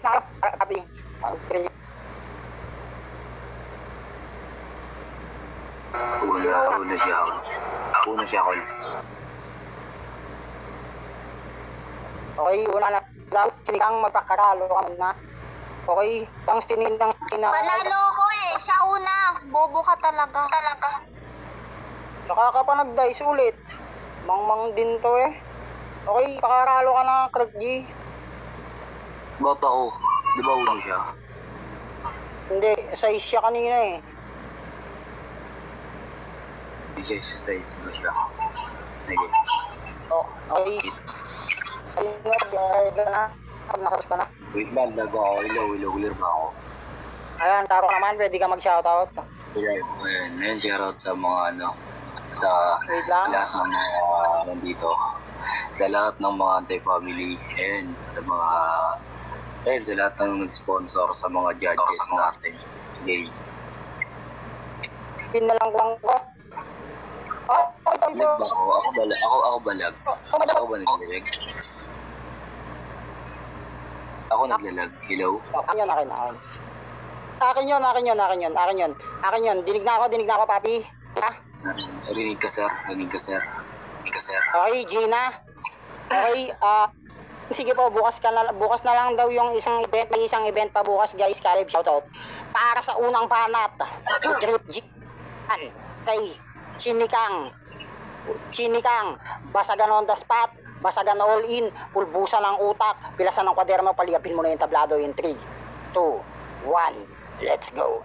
na Papi. Una siya. Okay, una na daw. Sinikang magpakaralo ka na. Okay, ang sininang Panalo ko eh. Siya una. Bobo ka talaga. Tsaka ka pa nag-dice ulit. Mangmang din to eh. Okay, pakaralo ka na, Craig G. Ba't ako? Di ba uno siya? Hindi, size siya kanina eh. Hindi siya exercise ba siya? Sige. Oh, okay. Ayun nga, gaya ka na. Pag nakapos ka na. Wait lang, ako. Ilaw, ba ako? Ayan, taro ka naman, pwede ka mag-shoutout. Ayun, shoutout sa mga Wait lang. sa lahat ng mga nandito. Sa lahat ng mga anti-family. Sa lahat ng nag-sponsor sa mga judges natin. Okay. Pin na lang ko. Oh, Balag ba ako? Ako balag. Ako ba naglalag? Ako naglalag. Hello? Akin yun. Akin yun. Dinig na ako, Papi. Ha? Rinig ka, sir. Okay, Gina. Okay, sige po, bukas na lang daw yung isang event. May isang event pa bukas, guys. Caleb, shoutout. Para sa unang banat, Trip G. Kay Chinikang, basagan on the spot, basagan all in, pulbusan ng utak, pilasan ng kwaderno, paliyapin mo na yung tablado in 3, 2, 1, let's go.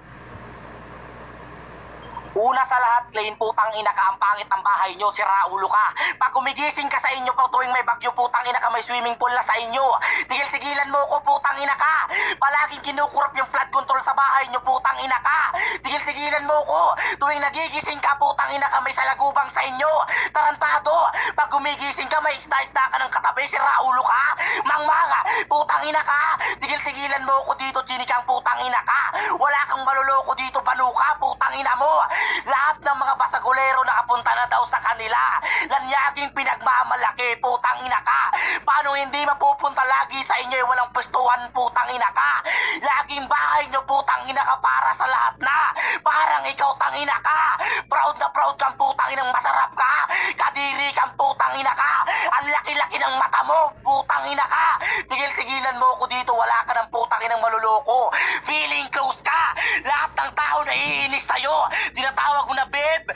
Una sa lahat, Klein, putang ina ka, ang pangit ng bahay nyo, sira ulo ka. Pag gumigising ka sa inyo pa tuwing may bagyo, putang ina ka, may swimming pool na sa inyo. Tigil-tigilan mo ko, putang ina ka. Palaging kinukurap yung flood control sa bahay nyo, putang ina ka. Tigil-tigilan mo ko. Tuwing nagigising ka, putang ina ka, may salagubang sa inyo. Tarantado, pag gumigising ka, may isda-isda ka ng katabi, sira ulo ka. Mangmanga, putang ina ka. Tigil-tigilan mo ko dito, chinikang putang ina ka. Wala kang maluloko dito, panuka, putang ina mo. Lahat ng mga basagulero nakapunta na daw sa kanila. Lanyaging pinagmamalaki, putang ina ka. Paano hindi mapupunta lagi sa inyo, walang pwestuhan, putang ina ka. Laging bahay nyo, putang ina ka, para sa lahat na. Parang ikaw, tangina ka. Proud na proud kang putang inang masarap ka. Kadiri kang putang ina ka. Ang laki-laki ng mata mo, putang ina ka. Tigil-tigilan mo ko dito, wala ka ng putang inang maluloko. Feeling close ka. Lahat ng tao naiinis sa'yo. Tinatawag mo na beb,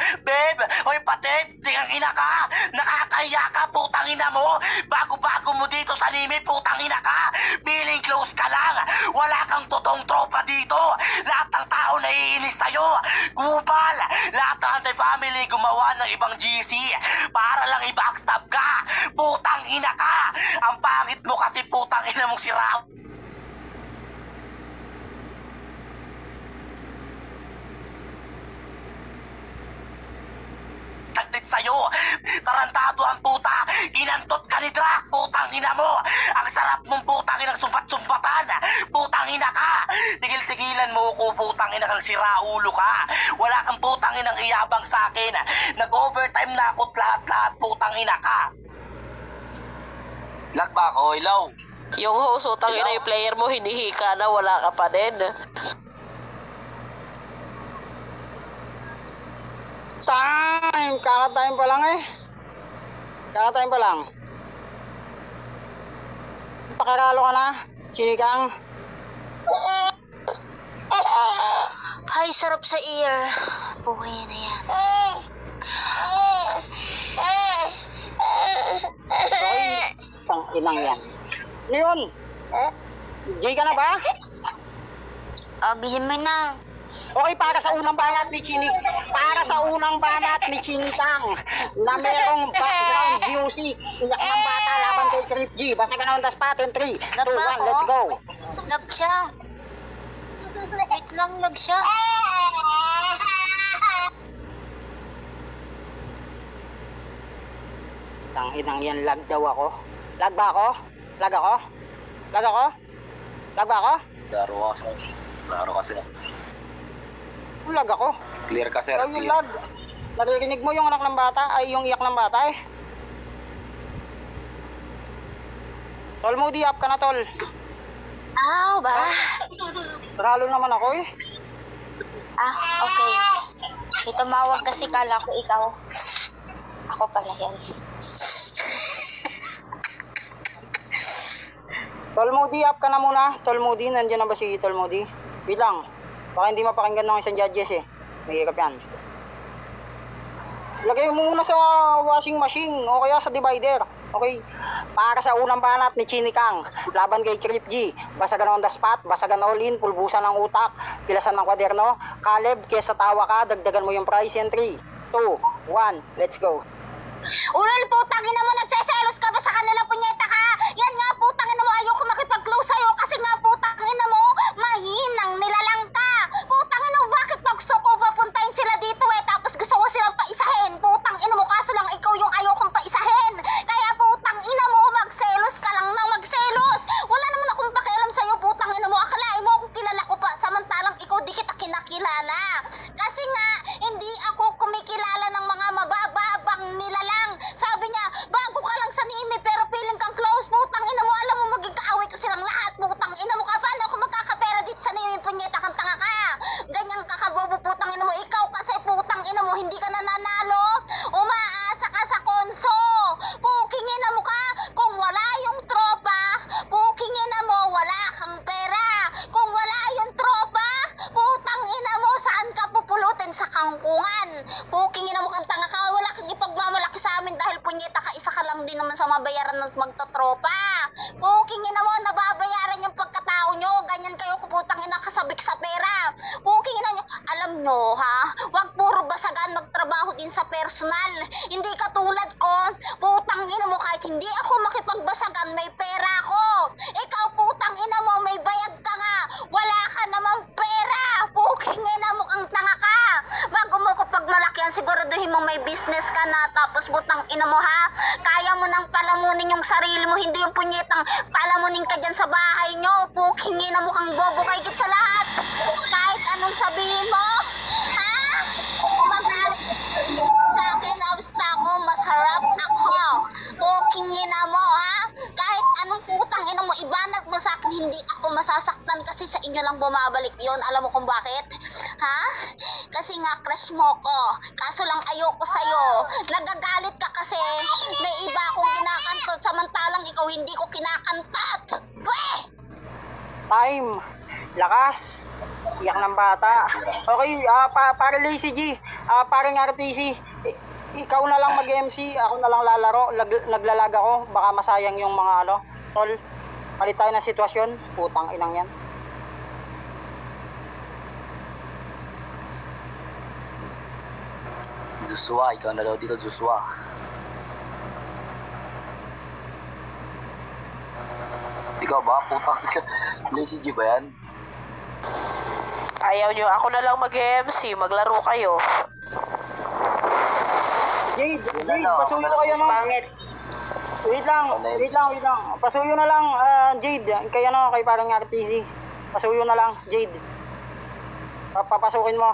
oy patet, tingang ina ka, nakakahiya ka, putang ina mo, bago-bago mo dito sa nimi, putang ina ka, feeling close ka lang, wala kang totoong tropa dito, lahat ng tao naiinis sa'yo, gubal, lahat ng anti-family gumawa ng ibang GC, para lang i-backstab ka, putang ina ka, ang pangit mo kasi putang ina mong sira. Taglit sa'yo, tarantado ang puta, inantot ka ni Drac, putang ina mo, ang sarap mong putang inang sumpat-sumpatan, putang ina ka, tigil-tigilan mo ko, putang ina kang siraulo ka, wala kang putang inang iyabang sa akin, nag-overtime na ako't lahat-lahat, putang ina ka. Lag ba ako, ilaw? Yung host, utang ina yung player mo, hinihika na, wala ka pa din. Kakatime pa lang eh. Pakaralo ka na, Chinikang. Ay, sarap sa ear. Buhay na yan. Okay, isang inang yan. Leon, J ka na ba? Bilhin mo na. Okay, para sa unang banat ni Chinikang na merong background music, iyak ng bata laban kay Trip G. Basta ganoon das patin, 3, 2, 1, let's go. Lag siya. Wait lang, lag siya. Tang inang yan, lag daw ako. Lag ba ako? Lag ako? Klaro kasi. Lag ako. Clear ka, sir. Ikaw yung lag. Naririnig mo yung anak ng bata, ay yung iyak ng bata eh. Tol, moody up ka na, tol. Ow, Panalo naman ako eh. Ah, okay. May tumawag kasi kala ko ikaw. Ako pala yan. Tol Moody, up ka na muna. Tol Moody, nandiyan na ba si Tol Moody? Wait lang. Baka hindi mapakinggan ng isang judges eh. Mahirap yan. Lagay mo muna sa washing machine o kaya sa divider. Okay? Para sa unang banat ni Chinikang, laban kay Crip G, basagan on the spot, basagan all in, pulbusan ng utak, pilasan ng kwaderno, Caleb, kesa tawa ka, dagdagan mo yung price in 3, 2, 1, let's go. Ural, putang ina mo, nagseselos ka ba sa kanila, punyeta ka? Yan nga, putang ina mo, ayoko makipag-close sa'yo kasi nga, putang ina mo, mahinang nilalang ka. Putang ina mo, bakit pag gusto ko papuntahin sila dito eh, tapos gusto ko silang paisahin? Putang ina mo, kaso lang ikaw yung ayokong paisahin. Kaya putang ina mo, magselos ka lang nang magselos. Wala naman akong pakialam sa'yo, putang ina mo, akalain mo ako kilala ko pa, samantalang ikaw di kita kinakilala. Kasi nga, hindi ako kumikilala ng mga mabababang nilalang. Sabi niya, bago ka lang sa Nimi pero feeling kang close. Putang ina mo, alam mo maging kaaway ko silang lahat. Putang ina mo ka, paano ako magkakapera dito sa Nimi, punyeta kang tanga ka. Ganyan ka kabobo, putang ina mo. Ikaw kasi putang ina mo, hindi ka nananalo. Umaasa ka sa konso. Puking ina mo ka, kung wala yung tropa. Puking ina mo, wala kang pera. Kung wala yung tropa, putang ina mo, saan ka pupulutin sa kangkungan? Puking ina mo kang tanga ka, wala kang ipagmamalaki sa amin dahil punyeta ka, isa ka lang din naman sa mabayaran at magtotropa. Puking ina mo, nababayaran yung pagkatao nyo, ganyan kayo kuputang ina kasabik sa pera. Puking ina nyo, alam nyo ha, wag puro basagan, magtrabaho din sa personal. Hindi katulad ko, putang ina mo, kahit hindi ako makipagbasagan, may pera ako. Ikaw putang ina mo, may bayad ka nga, wala ka namang pera. Puking ina mo kang tanga ka. Bago mo ko pagmalakihan, siguraduhin mo may business ka na, tapos butang ina mo ha, kaya mo nang palamunin yung sarili mo, hindi yung punyetang palamunin ka dyan sa bahay nyo. Puking ina mo kang bobo kahit sa lahat. Kahit anong sabihin mo, ha? Magalit sa akin, basta ako, masarap ako. Puking ina mo ha, kahit anong putang ina mo, ibanat mo sa akin, hindi ako masasaktan kasi sa inyo lang bumabalik yon. Alam mo kung bakit? Ha? Kasi nga crush mo ko. Kaso lang ayoko sa'yo. Nagagalit ka kasi may iba akong kinakantot samantalang ikaw hindi ko kinakantat. Beh! Time, lakas, iyak ng bata. Okay, para Lazy G, parang RTC, ikaw na lang mag-MC, ako na lang lalaro, naglalag ako, baka masayang yung mga ano. Tol, palit tayo ng sitwasyon, putang inang yan. Joshua, ikaw na daw dito, Joshua. Ikaw ba? Putang ka. Lazy G ba yan? Ayaw nyo, ako na lang mag-MC, maglaro kayo. Jade, pasuyo kayo no? Pangit. Wait lang. Pasuyo na lang, Jade, kaya no, kay parang RTC. Pasuyo na lang, Jade. Papasukin mo.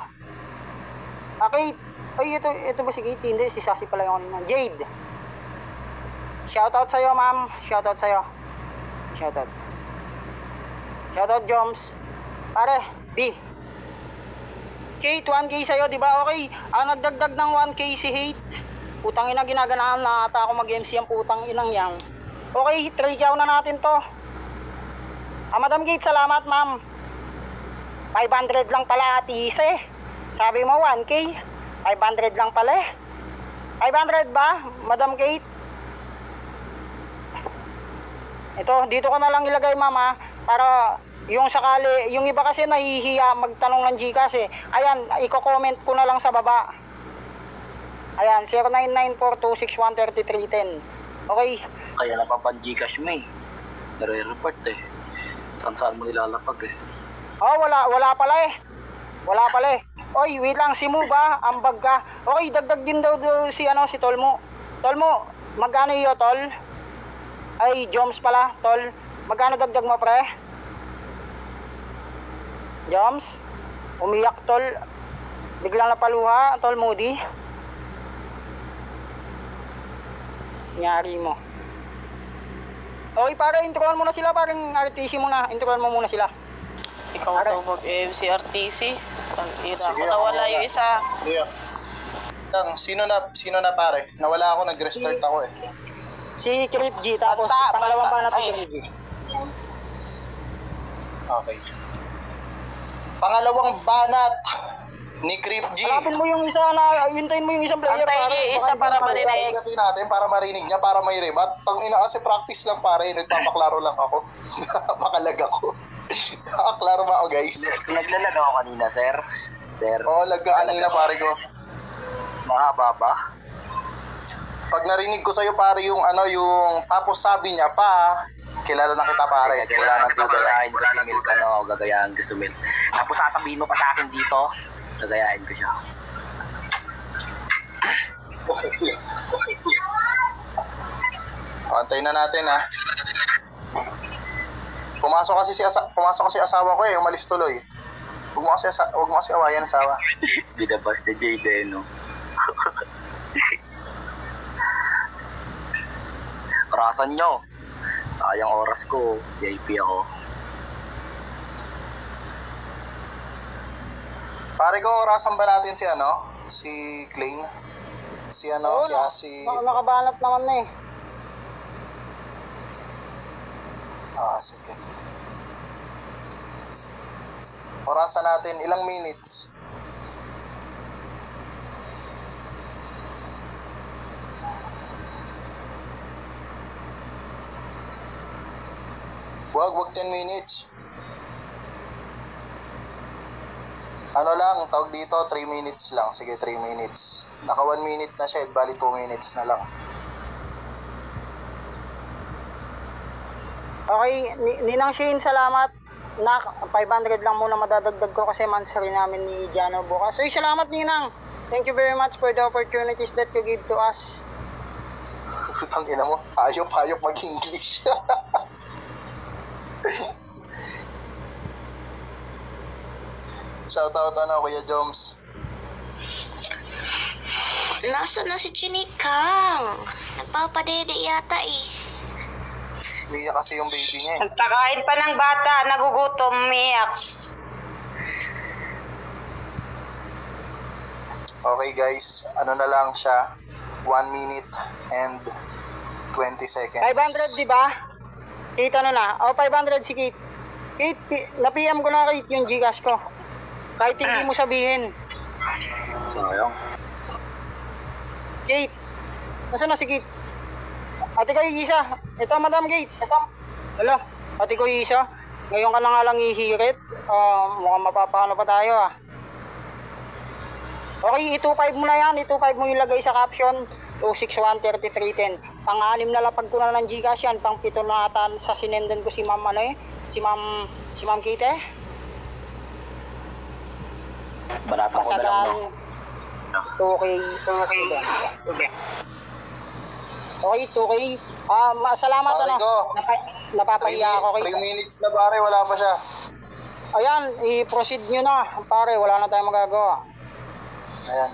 Kate, ay ito ba si Kate? Hindi, si Sassy pala yung kanina. Jade. Shoutout sa'yo, ma'am. Shoutout sa'yo. Shoutout, Joms. Pare, B. Kate, 1K sa'yo, di ba? Okay. Nagdagdag ng 1K si Hate. Putang ina, ginaganahan na ata ako mag-MC ang putang inang yang. Okay, 3K na natin to. Madam Kate, salamat, ma'am. 500 lang pala, Ate Ise. Sabi mo 1K. 500 lang pala eh. 500 ba, Madam Kate? Ito, dito ko na lang ilagay, mama, para yung sakali, yung iba kasi nahihiya magtanong ng Gcash eh. Ayan, i-comment ko na lang sa baba. Ayan, 099426133310. Okay? Kaya napapan-Gcash mo eh. Nare-report eh. Saan mo nilalapag eh. Oh, wala pala eh. Wala pala eh. Oy, wait lang, si Mo ba? Ambag ka. Okay, dagdag din daw si Tolmo. Tolmo, magkano iyo, Tol? Ay, Joms pala, Tol. Magkano dagdag mo, pre? Joms? Umiyak, Tol. Biglang napaluha, Tol Moody. Nyari mo. Okay, para introan mo na sila, parang RTC mo na. Introan mo muna sila. Ikaw Aray. daw mag-MCRTC. Ang ira ko Sige, nawala ako yung isa. Yeah. Lang, sino na pare? Nawala ako, nag-restart ako eh. Si Crip G, tapos Banta, pangalawang banta. banat Ay. si Crip G. Okay. Pangalawang banat ni Creep G. Hanapin mo yung isa na, hintayin mo yung isang player. Antayin pare. niyo yung isa Baka para hindi na- marinig. Try kasi natin para marinig niya, para may rebat. Tang ina kasi practice lang pare, nagpapaklaro lang ako. Napakalag ako. Nakaklaro ba ako guys? Naglalag ako kanina, sir. Sir, Oo, lagaan na pare ko. mahaba ba? Pag narinig ko sa'yo pare yung yung tapos sabi niya pa, kilala na kita pare. Wala nang duda yan. Gagayahin ko si Milk, gagayahin ko si Milk. Tapos sasabihin mo pa sa akin dito, gagayahin ko siya. Antayin na natin ha. Pumasok kasi asawa ko eh, umalis tuloy. Huwag mo kasi awayan asawa. Binabas ni Jade, no? Orasan nyo. Sayang oras ko. VIP ako. Pare ko, orasan ba natin si si Klein? Si Oo, si nakabanat naman na eh. sige. Orasan natin, ilang minutes? Wag 10 minutes. Ano lang, tawag dito, 3 minutes lang. Sige, 3 minutes. Naka 1 minute na siya, bali 2 minutes na lang. Okay, Ninang Shane, salamat. Na 500 lang muna madadagdag ko kasi mansari namin ni Jano bukas. So, salamat Ninang. Thank you very much for the opportunities that you give to us. Putang ina mo, hayop mag-English. Shoutout Kuya Joms. Nasaan na si Chinikang? Nagpapadede yata eh. Umiyak kasi yung baby niya eh. Nagpakain pa ng bata, nagugutom, umiyak. Okay guys, ano na lang siya, 1 minute and 20 seconds. 500, di ba? Kate, ano na? O, 500 si Kate. Kate, na-PM ko na Kate yung Gcash ko. Kahit hindi mo sabihin. Sayang. Kate, nasaan na si Kate? Ate ko Isa. Ito, Madam Kate. Ito. Hello, ate ko Isa. Ngayon ka na nga lang ihirit. Mukhang mapapano pa tayo ah. Okay, i-25 mo na yan. I-25 mo yung lagay sa caption. 261-3310. Pang-anim na lapag ko na ng Gcash yan. Pang-7 na ata sa sinenden ko si Ma'am Si Ma'am Kate eh. Banata ko na lang, no? Okay. Okay, 2K. Salamat Pare ko. Napapahiya ako kay. 3 minutes na pare, wala pa siya. Ayan, i-proceed nyo na. Pare, wala na tayong magagawa. Ayan.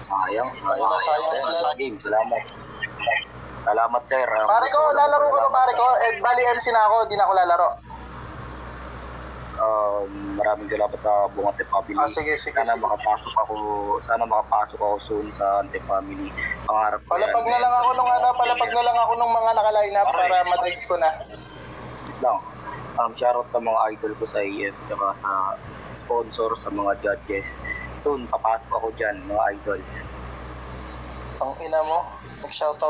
Sayang. Sayang sila. Game, salamat. Salamat, sir. Pare ko, lalaro ko na pare ko. Bali MC na ako, di na ako lalaro. Maraming salamat sa buong Ante Family. Sige. Sana makapasok ako soon sa Ante Family. Pangarap ko Palapag na lang ako nung mga naka-line up para madrigs ko na. lang. Shoutout sa mga idol ko sa AF tsaka sa sponsor, sa mga judges. Soon, papasok ako dyan, mga idol. Ang ina mo, nag-shoutout